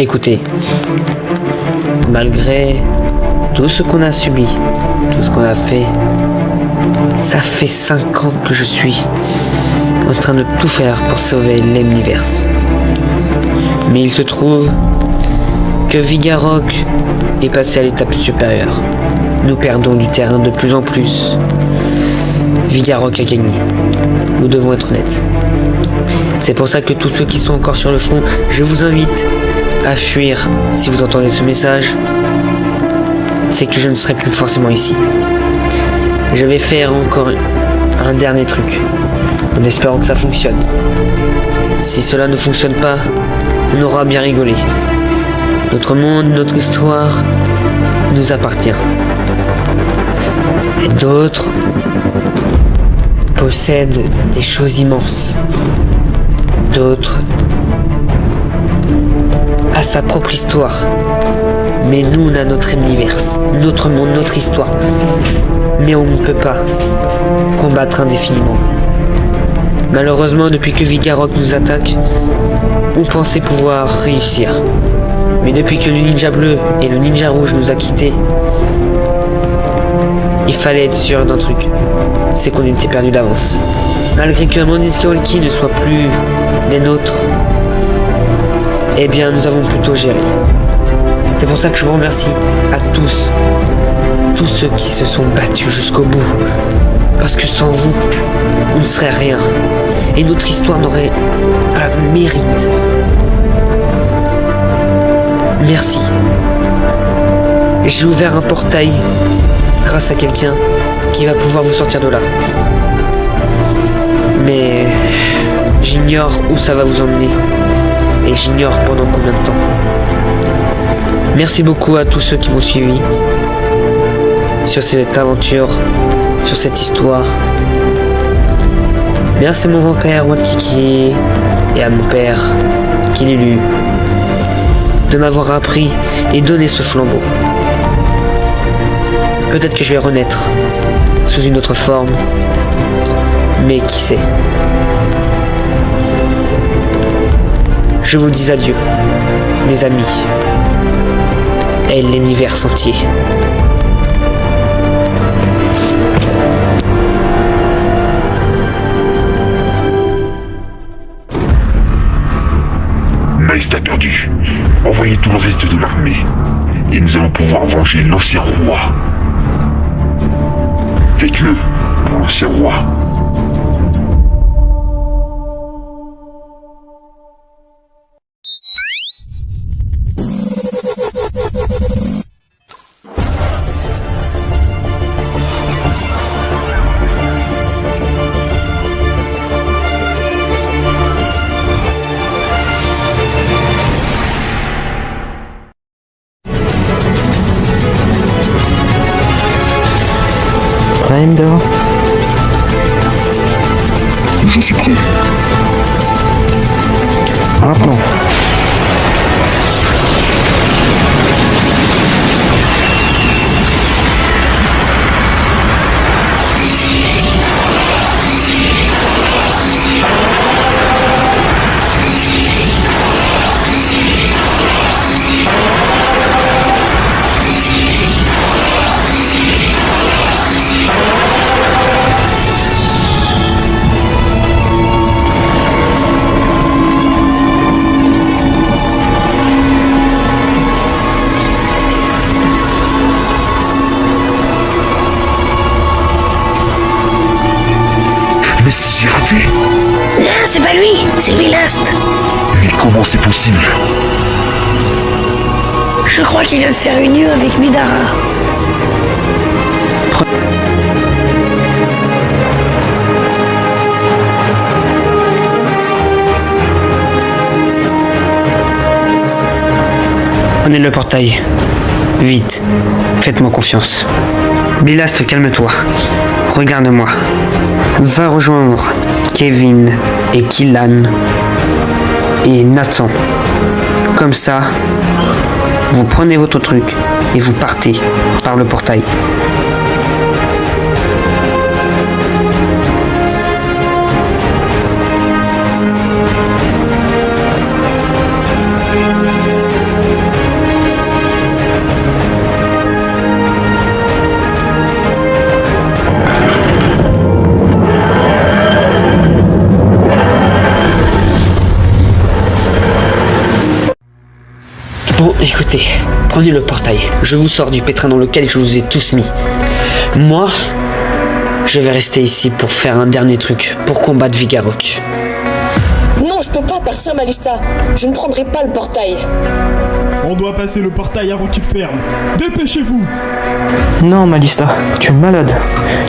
Écoutez, malgré tout ce qu'on a subi, tout ce qu'on a fait, ça fait 5 ans que je suis en train de tout faire pour sauver l'univers. Mais il se trouve que Vigarok est passé à l'étape supérieure. Nous perdons du terrain de plus en plus. Vigarok a gagné. Nous devons être honnêtes. C'est pour ça que tous ceux qui sont encore sur le front, je vous invite à fuir si vous entendez ce message. C'est que je ne serai plus forcément ici. Je vais faire encore un dernier truc, en espérant que ça fonctionne. Si cela ne fonctionne pas, on aura bien rigolé. Notre monde, notre histoire nous appartient. Et d'autres possèdent des choses immenses. D'autres a sa propre histoire. Mais nous, on a notre univers, notre monde, notre histoire. Mais on ne peut pas combattre indéfiniment. Malheureusement, depuis que Vigarok nous attaque, on pensait pouvoir réussir. Mais depuis que le ninja bleu et le ninja rouge nous a quittés, il fallait être sûr d'un truc, c'est qu'on était perdu d'avance. Malgré que Moniskawalki ne soit plus des nôtres, eh bien nous avons plutôt géré. C'est pour ça que je vous remercie à tous ceux qui se sont battus jusqu'au bout. Parce que sans vous, on ne serait rien. Et notre histoire n'aurait pas le mérite. Merci. J'ai ouvert un portail grâce à quelqu'un qui va pouvoir vous sortir de là. Mais j'ignore où ça va vous emmener. Et j'ignore pendant combien de temps. Merci beaucoup à tous ceux qui m'ont suivi sur cette aventure, sur cette histoire. Merci à mon grand-père Watkiki et à mon père Kililu de m'avoir appris et donné ce flambeau. Peut-être que je vais renaître sous une autre forme, mais qui sait. Je vous dis adieu, mes amis, et l'univers entier. Maestre a perdu. Envoyez tout le reste de l'armée, et nous allons pouvoir venger l'ancien roi. Faites-le pour l'ancien roi. Prime de... Je suis prêt. Maintenant. Mais si j'ai raté. Non, c'est pas lui, c'est Bilast. Mais comment c'est possible? Je crois qu'il vient de faire une union avec Midara. Prenez le portail. Vite. Faites-moi confiance. Bilast, calme-toi. Regarde-moi. Va rejoindre Kevin et Killan et Nathan. Comme ça, vous prenez votre truc et vous partez par le portail. Écoutez, prenez le portail. Je vous sors du pétrin dans lequel je vous ai tous mis. Moi, je vais rester ici pour faire un dernier truc, pour combattre Vigarok. Non, je peux pas partir, Malista. Je ne prendrai pas le portail. On doit passer le portail avant qu'il ferme. Dépêchez-vous. Non, Malista, tu es malade.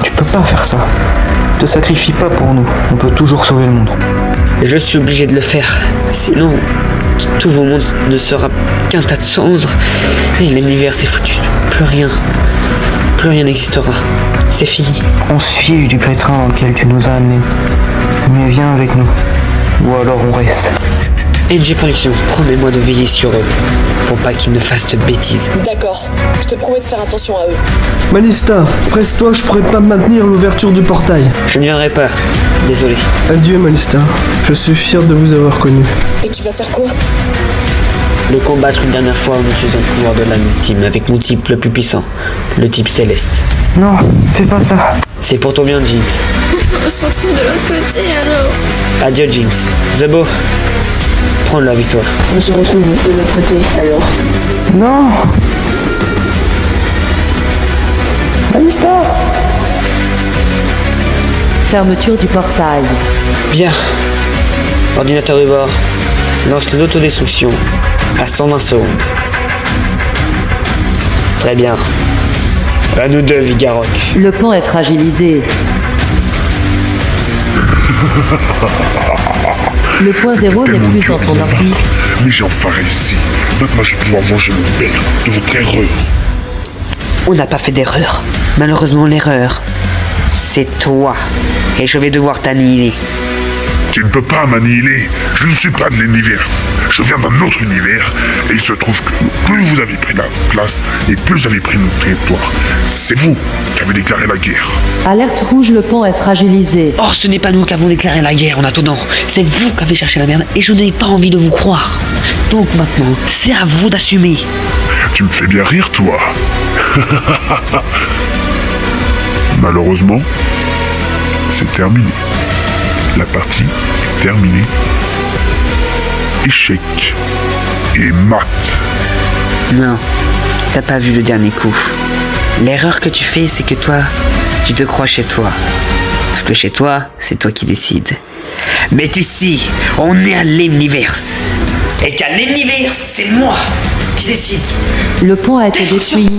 Tu peux pas faire ça. Te sacrifie pas pour nous. On peut toujours sauver le monde. Je suis obligé de le faire. Sinon, tout vos monde ne sera qu'un tas de cendres. Et l'univers est foutu. Plus rien. Plus rien n'existera. C'est fini. On se fiche du pétrin dans lequel tu nous as amenés. Mais viens avec nous. Ou alors on reste. NG Production, promets-moi de veiller sur eux. Pour pas qu'ils ne fassent de bêtises. D'accord, je te promets de faire attention à eux. Malista, presse-toi, je pourrais pas maintenir l'ouverture du portail. Je ne viendrai pas. Désolé. Adieu Malista, je suis fier de vous avoir connu. Et tu vas faire quoi? Le combattre une dernière fois en utilisant le pouvoir de l'âme ultime avec mon type le plus puissant, le type céleste. Non, fais pas ça. C'est pour ton bien, Jinx. On se retrouve de l'autre côté alors. Adieu, Jinx. Zebo, prends la victoire. On se retrouve de l'autre côté alors. Non. Malista. Fermeture du portail. Bien. Ordinateur de bord, lance l'autodestruction à 120 secondes. Très bien. À nous deux, Vigarok. Le pont est fragilisé. Le point zéro n'est plus en ton orbite. Mais j'ai enfin réussi. Maintenant, je vais pouvoir venger mon père de votre erreur. On n'a pas fait d'erreur. Malheureusement, l'erreur, c'est toi. Et je vais devoir t'annihiler. Tu ne peux pas m'annihiler. Je ne suis pas de l'univers. Je viens d'un autre univers. Et il se trouve que plus vous avez pris la place et plus vous avez pris notre territoire. C'est vous qui avez déclaré la guerre. Alerte rouge, le pont est fragilisé. Or, ce n'est pas nous qui avons déclaré la guerre en attendant. C'est vous qui avez cherché la merde et je n'ai pas envie de vous croire. Donc maintenant, c'est à vous d'assumer. Tu me fais bien rire, toi. Malheureusement, c'est terminé. La partie est terminée. Échec. Et mat. Non, t'as pas vu le dernier coup. L'erreur que tu fais, c'est que toi, tu te crois chez toi. Parce que chez toi, c'est toi qui décides. Mais ici, on est à l'Emniverse. Et qu'à l'Emniverse, c'est moi qui décide. Le pont a été détruit.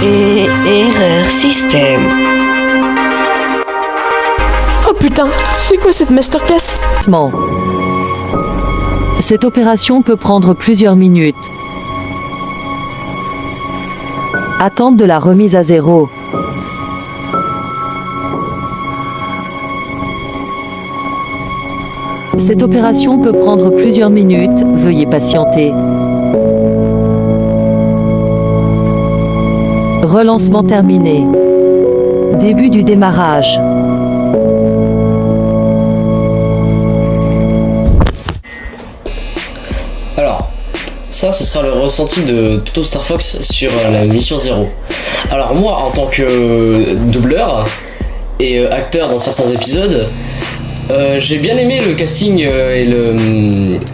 Erreur système. Oh putain, c'est quoi cette masterclass? Cette opération peut prendre plusieurs minutes. Attente de la remise à zéro. Cette opération peut prendre plusieurs minutes. Veuillez patienter. Relancement terminé. Début du démarrage. Alors, ça ce sera le ressenti de Toto Star Fox sur la mission 0. Alors moi, en tant que doubleur et acteur dans certains épisodes, j'ai bien aimé le casting et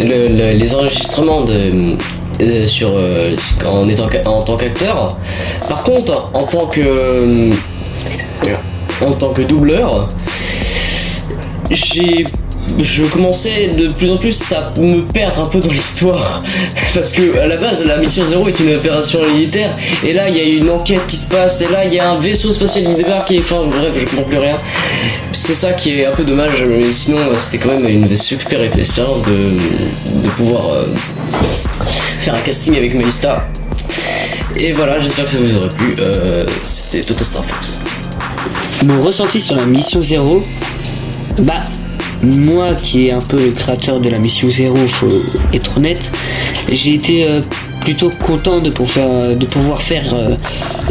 les enregistrements en tant qu'acteur. Par contre, en tant que doubleur, je commençais de plus en plus à me perdre un peu dans l'histoire parce que à la base la mission 0 est une opération militaire et là il y a une enquête qui se passe et là il y a un vaisseau spatial qui débarque et enfin bref je comprends plus rien. C'est ça qui est un peu dommage, mais sinon c'était quand même une super expérience de pouvoir faire un casting avec Melista. Et voilà, j'espère que ça vous aurait plu. C'était Toto Star Fox. Mon ressenti sur la mission 0, moi qui est un peu le créateur de la mission 0, faut être honnête, j'ai été plutôt content de pouvoir faire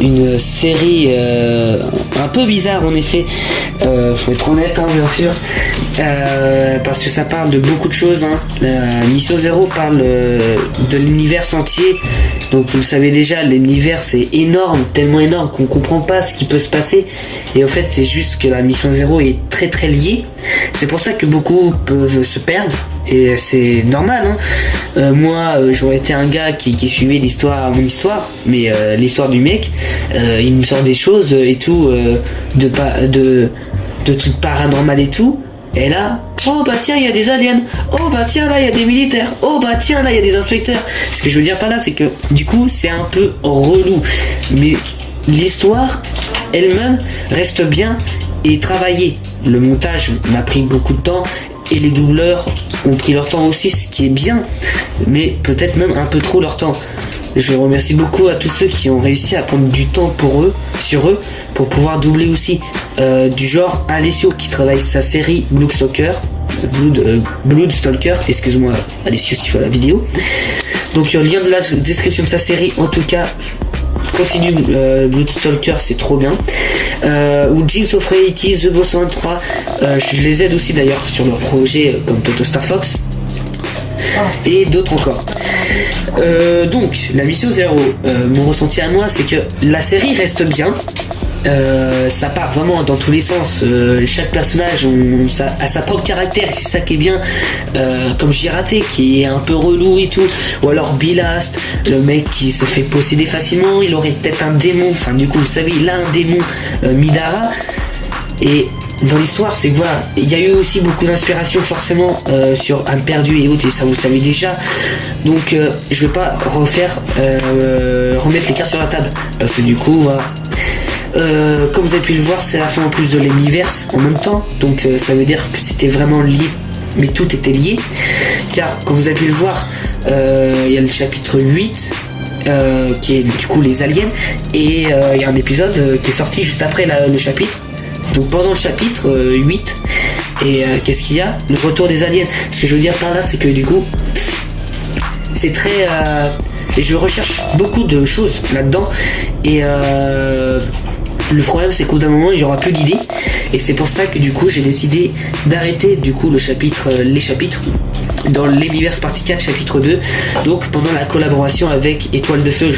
une série un peu bizarre en effet, faut être honnête bien sûr, parce que ça parle de beaucoup de choses. La mission 0 parle de l'univers entier, donc vous le savez déjà, l'univers c'est énorme, tellement énorme qu'on comprend pas ce qui peut se passer, et en fait c'est juste que la mission 0 est très très liée. C'est pour ça que beaucoup peuvent se perdre, et c'est normal. Moi j'aurais été un gars qui suivait mon histoire, mais l'histoire du mec, il me sort des choses et tout, de trucs paranormal et tout, et là, oh bah tiens il y a des aliens, oh bah tiens là il y a des militaires, oh bah tiens là il y a des inspecteurs. Ce que je veux dire par là c'est que du coup c'est un peu relou, mais l'histoire elle-même reste bien et travaillée. Le montage m'a pris beaucoup de temps et les doubleurs ont pris leur temps aussi, ce qui est bien, mais peut-être même un peu trop leur temps. Je remercie beaucoup à tous ceux qui ont réussi à prendre du temps sur eux pour pouvoir doubler aussi, du genre Alessio qui travaille sa série Blood Stalker, excuse-moi Alessio si tu vois la vidéo. Donc lien de la description de sa série, en tout cas continue, Blood Stalker c'est trop bien. Ou Jinx of Reality, The Boss 23, je les aide aussi d'ailleurs sur leur projet comme Toto Star Fox et d'autres encore. Donc la mission 0, mon ressenti à moi c'est que la série reste bien. Ça part vraiment dans tous les sens, chaque personnage a sa propre caractère, c'est ça qui est bien, comme Jirate qui est un peu relou et tout, ou alors Bilast, le mec qui se fait posséder facilement, il aurait peut-être un démon, enfin du coup vous savez il a un démon, Midara. Et dans l'histoire c'est que voilà, il y a eu aussi beaucoup d'inspiration forcément sur Âme perdue et autres, et ça vous savez déjà, donc je vais pas remettre les cartes sur la table parce que du coup voilà. Comme vous avez pu le voir, c'est la fin en plus de l'Universe en même temps, donc ça veut dire que c'était vraiment lié, mais tout était lié, car comme vous avez pu le voir, il y a le chapitre 8 qui est du coup les aliens, et il y a un épisode qui est sorti juste après le chapitre, donc pendant le chapitre 8, et qu'est-ce qu'il y a? Le retour des aliens. Ce que je veux dire par là c'est que du coup c'est très et je recherche beaucoup de choses là-dedans, et le problème c'est qu'au d'un moment il y aura plus d'idées, et c'est pour ça que du coup j'ai décidé d'arrêter du coup les chapitres dans l'univers partie 4 chapitre 2, donc pendant la collaboration avec Étoile de Feu.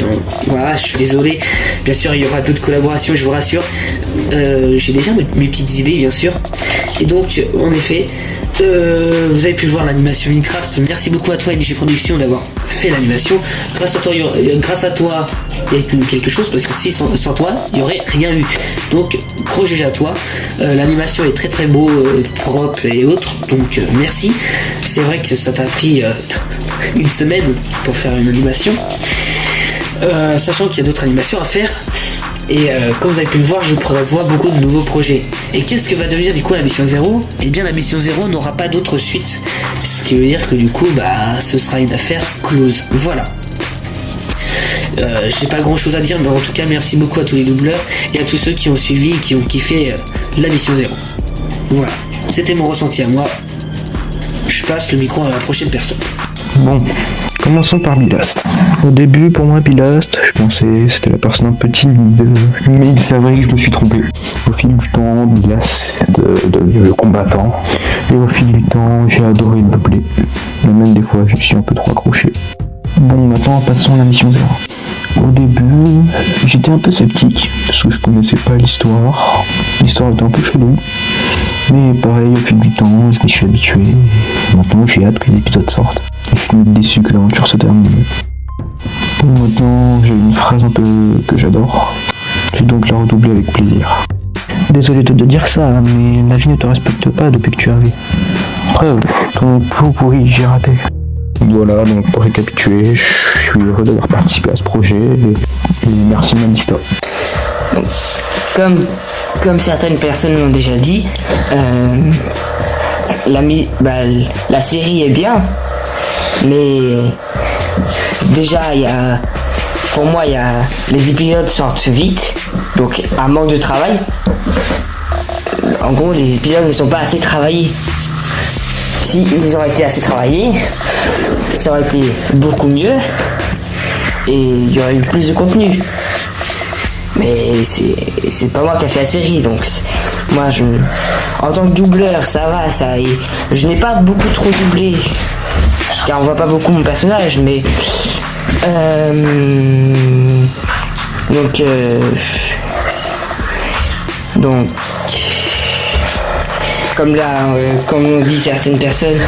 Voilà, je suis désolé, bien sûr il y aura d'autres collaborations, je vous rassure, j'ai déjà mes petites idées bien sûr, et donc en effet vous avez pu voir l'animation Minecraft. Merci beaucoup à toi NG Productions d'avoir fait l'animation. Grâce à toi il y a eu quelque chose, parce que si sans toi il n'y aurait rien eu. Donc gros GG à toi. L'animation est très très beau, propre et autres, donc merci. C'est vrai que ça t'a pris une semaine pour faire une animation, sachant qu'il y a d'autres animations à faire. Et comme vous avez pu le voir, je prévois beaucoup de nouveaux projets. Et qu'est-ce que va devenir du coup la mission 0 ? Eh bien la mission 0 n'aura pas d'autre suite. Ce qui veut dire que du coup, ce sera une affaire close. Voilà. J'ai pas grand chose à dire, mais en tout cas merci beaucoup à tous les doubleurs et à tous ceux qui ont suivi et qui ont kiffé la mission 0. Voilà, c'était mon ressenti à moi. Je passe le micro à la prochaine personne. Bon, commençons par Bilast. Au début, pour moi, Bilast, je pensais que c'était la personne un peu timide, mais il s'avère que je me suis trompé. Au fil du temps, Bilast est devenu le combattant, et au fil du temps, j'ai adoré le doubler. Mais même des fois, je suis un peu trop accroché. Bon, maintenant, passons à la mission 0. Au début, j'étais un peu sceptique, parce que je connaissais pas l'histoire. L'histoire était un peu chelou. Mais pareil, au fil du temps, je m'y suis habitué. Maintenant, j'ai hâte que l'épisode sorte. Je suis déçu que l'aventure se termine. Bon, maintenant, j'ai une phrase un peu que j'adore. Je vais donc la redoubler avec plaisir. Désolé de te dire ça, mais la vie ne te respecte pas depuis que tu es arrivé. Preuve, ton pot pourri, j'ai raté. Voilà, donc pour récapituler, je suis heureux d'avoir participé à ce projet et merci Malista. Comme certaines personnes l'ont déjà dit, la série est bien, mais déjà pour moi les épisodes sortent vite, donc un manque de travail. En gros, les épisodes ne sont pas assez travaillés. Si ils auraient été assez travaillés, ça aurait été beaucoup mieux et il y aurait eu plus de contenu. Mais c'est pas moi qui a fait la série, donc moi en tant que doubleur ça va, je n'ai pas beaucoup trop doublé car on voit pas beaucoup mon personnage, mais donc comme on dit certaines personnes,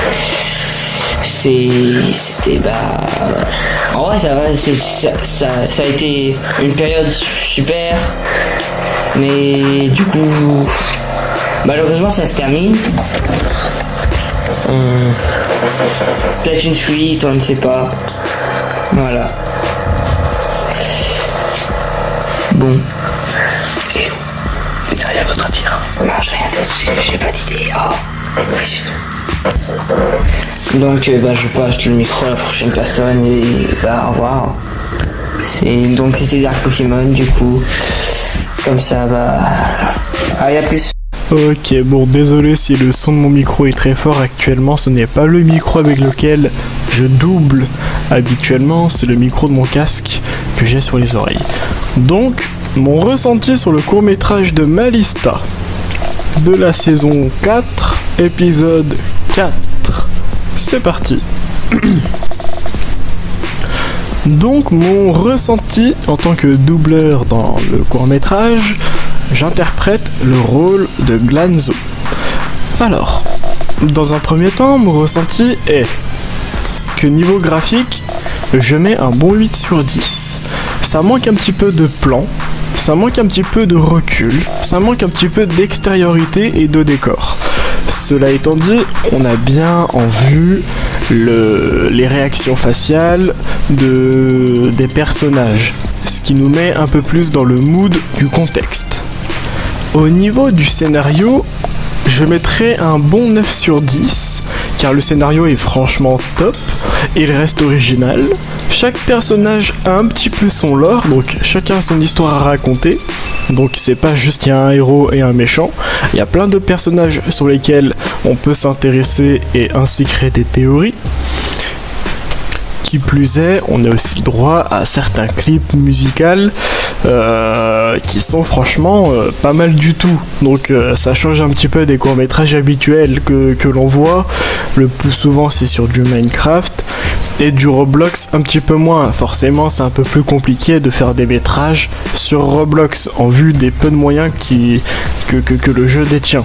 c'était en vrai ça va, ça a été une période super, mais du coup malheureusement ça se termine. Peut-être une fuite, on ne sait pas. Voilà. Bon. T'as rien d'autre à dire? Non, j'ai rien d'autre, j'ai pas d'idée. Donc je passe le micro à la prochaine personne et au revoir. C'était Dark Pokémon du coup. Comme ça allez, à plus. Ok, bon, désolé si le son de mon micro est très fort actuellement, ce n'est pas le micro avec lequel je double habituellement, c'est le micro de mon casque que j'ai sur les oreilles. Donc, mon ressenti sur le court-métrage de Malista, de la saison 4, épisode 4. C'est parti. Donc, mon ressenti en tant que doubleur dans le court-métrage, j'interprète le rôle de Glanzo. Alors, dans un premier temps, mon ressenti est que niveau graphique, je mets un bon 8 sur 10. Ça manque un petit peu de plan, ça manque un petit peu de recul, ça manque un petit peu d'extériorité et de décor. Cela étant dit, on a bien en vue les réactions faciales des personnages, ce qui nous met un peu plus dans le mood du contexte. Au niveau du scénario, je mettrai un bon 9 sur 10, car le scénario est franchement top, et il reste original. Chaque personnage a un petit peu son lore, donc chacun a son histoire à raconter, donc c'est pas juste qu'il y a un héros et un méchant, il y a plein de personnages sur lesquels on peut s'intéresser et ainsi créer des théories. Qui plus est, on a aussi le droit à certains clips musicaux qui sont franchement pas mal du tout. Donc ça change un petit peu des courts-métrages habituels que l'on voit. Le plus souvent c'est sur du Minecraft et du Roblox un petit peu moins. Forcément c'est un peu plus compliqué de faire des métrages sur Roblox en vue des peu de moyens que le jeu détient.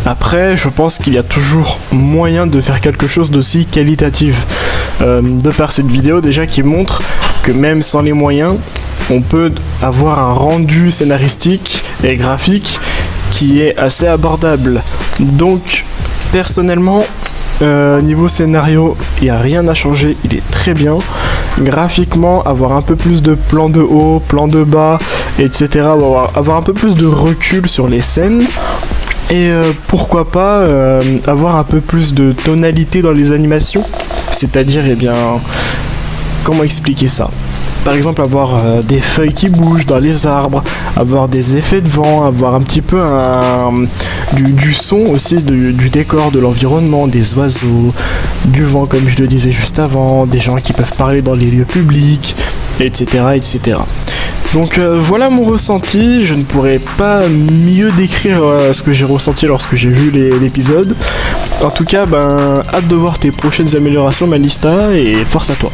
Après, je pense qu'il y a toujours moyen de faire quelque chose d'aussi qualitatif. De par cette vidéo déjà qui montre que même sans les moyens, on peut avoir un rendu scénaristique et graphique qui est assez abordable. Donc, personnellement, niveau scénario, il n'y a rien à changer, il est très bien. Graphiquement, avoir un peu plus de plans de haut, plans de bas etc. Avoir un peu plus de recul sur les scènes. Et pourquoi pas avoir un peu plus de tonalité dans les animations. C'est-à-dire, comment expliquer ça ? Par exemple, avoir des feuilles qui bougent dans les arbres, avoir des effets de vent, avoir un petit peu du son aussi, du décor, de l'environnement, des oiseaux, du vent comme je le disais juste avant, des gens qui peuvent parler dans les lieux publics, etc. etc. Donc voilà mon ressenti, je ne pourrais pas mieux décrire ce que j'ai ressenti lorsque j'ai vu l'épisode. En tout cas, hâte de voir tes prochaines améliorations Malista et force à toi.